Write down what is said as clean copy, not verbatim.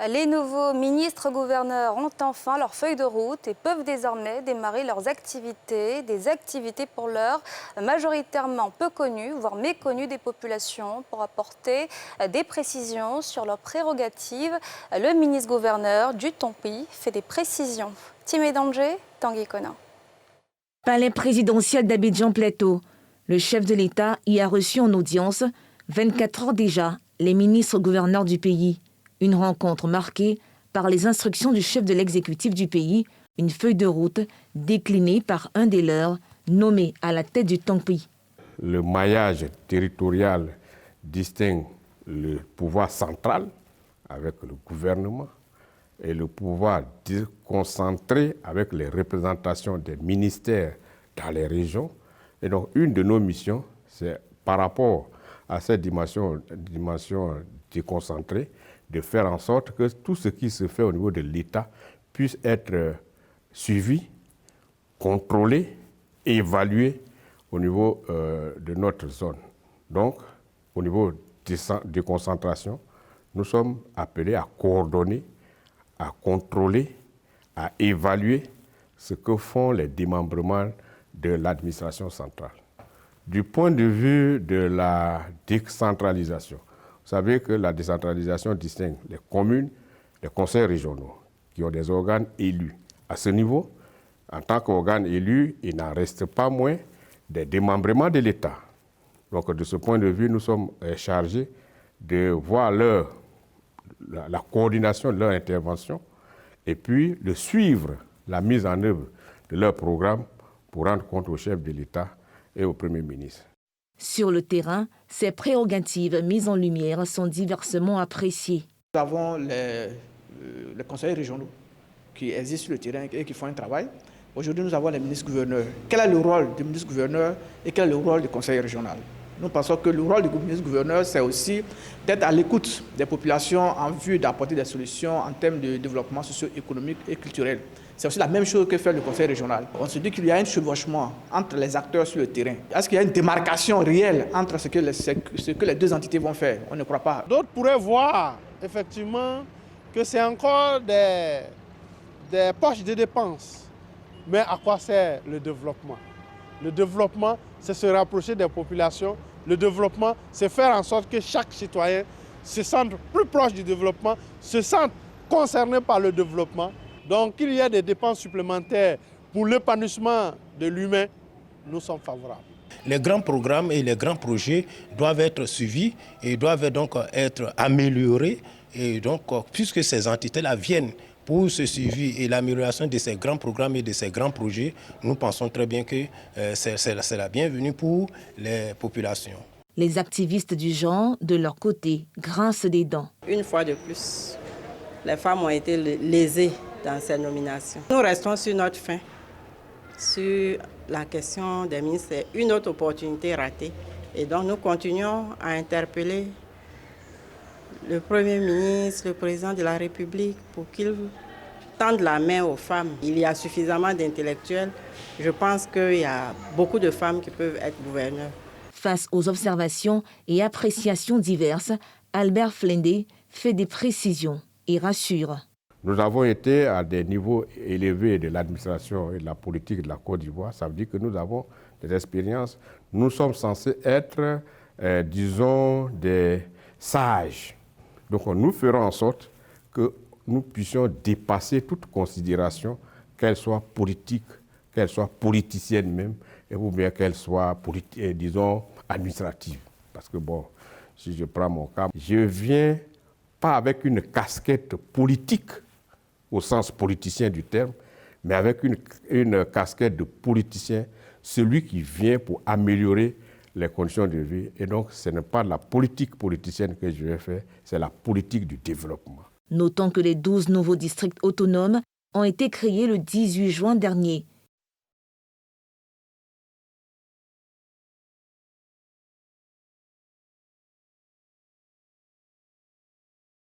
Les nouveaux ministres-gouverneurs ont enfin leur feuille de route et peuvent désormais démarrer leurs activités, des activités pour l'heure majoritairement peu connues, voire méconnues des populations, pour apporter des précisions sur leurs prérogatives. Le ministre-gouverneur du Tompi fait des précisions. Timé Danger, Tanguy Kona. Palais présidentiel d'Abidjan-Plateau. Le chef de l'État y a reçu en audience, 24 heures déjà, les ministres-gouverneurs du pays. Une rencontre marquée par les instructions du chef de l'exécutif du pays, une feuille de route déclinée par un des leurs, nommé à la tête du Tompi. Le maillage territorial distingue le pouvoir central avec le gouvernement et le pouvoir déconcentré avec les représentations des ministères dans les régions. Et donc, une de nos missions, c'est par rapport à cette dimension déconcentrée, de faire en sorte que tout ce qui se fait au niveau de l'État puisse être suivi, contrôlé, évalué au niveau de notre zone. Donc, au niveau de concentration, nous sommes appelés à coordonner, à contrôler, à évaluer ce que font les démembrements de l'administration centrale. Du point de vue de la décentralisation, vous savez que la décentralisation distingue les communes, les conseils régionaux, qui ont des organes élus. À ce niveau, en tant qu'organes élus, il n'en reste pas moins des démembrements de l'État. Donc, de ce point de vue, nous sommes chargés de voir la coordination de leur intervention et puis de suivre la mise en œuvre de leur programme pour rendre compte au chef de l'État et au Premier ministre. Sur le terrain, ces prérogatives mises en lumière sont diversement appréciées. Nous avons les conseils régionaux qui existent sur le terrain et qui font un travail. Aujourd'hui, nous avons les ministres-gouverneurs. Quel est le rôle du ministre-gouverneur et quel est le rôle du conseil régional? Nous pensons que le rôle du ministre-gouverneur, c'est aussi d'être à l'écoute des populations en vue d'apporter des solutions en termes de développement socio-économique et culturel. C'est aussi la même chose que fait le conseil régional. On se dit qu'il y a un chevauchement entre les acteurs sur le terrain. Est-ce qu'il y a une démarcation réelle entre ce que les deux entités vont faire? On ne croit pas. D'autres pourraient voir effectivement que c'est encore des poches de dépenses. Mais à quoi sert le développement? Le développement, c'est se rapprocher des populations. Le développement, c'est faire en sorte que chaque citoyen se sente plus proche du développement, se sente concerné par le développement. Donc, qu'il y ait des dépenses supplémentaires pour l'épanouissement de l'humain, nous sommes favorables. Les grands programmes et les grands projets doivent être suivis et doivent donc être améliorés. Et donc, puisque ces entités-là viennent pour ce suivi et l'amélioration de ces grands programmes et de ces grands projets, nous pensons très bien que c'est la bienvenue pour les populations. Les activistes du genre, de leur côté, grincent des dents. Une fois de plus, les femmes ont été lésées dans ces nominations. Nous restons sur notre faim. Sur la question des ministres, c'est une autre opportunité ratée. Et donc nous continuons à interpeller le Premier ministre, le Président de la République pour qu'ils tendent la main aux femmes. Il y a suffisamment d'intellectuels. Je pense qu'il y a beaucoup de femmes qui peuvent être gouverneurs. Face aux observations et appréciations diverses, Albert Flendé fait des précisions et rassure. Nous avons été à des niveaux élevés de l'administration et de la politique de la Côte d'Ivoire. Ça veut dire que nous avons des expériences. Nous sommes censés être, disons, des sages. Donc nous ferons en sorte que nous puissions dépasser toute considération, qu'elle soit politique, qu'elle soit politicienne même, ou bien qu'elle soit, disons, administrative. Parce que bon, si je prends mon cas, je viens pas avec une casquette politique, au sens politicien du terme, mais avec une casquette de politicien, celui qui vient pour améliorer les conditions de vie. Et donc, ce n'est pas la politique politicienne que je vais faire, c'est la politique du développement. Notons que les 12 nouveaux districts autonomes ont été créés le 18 juin dernier.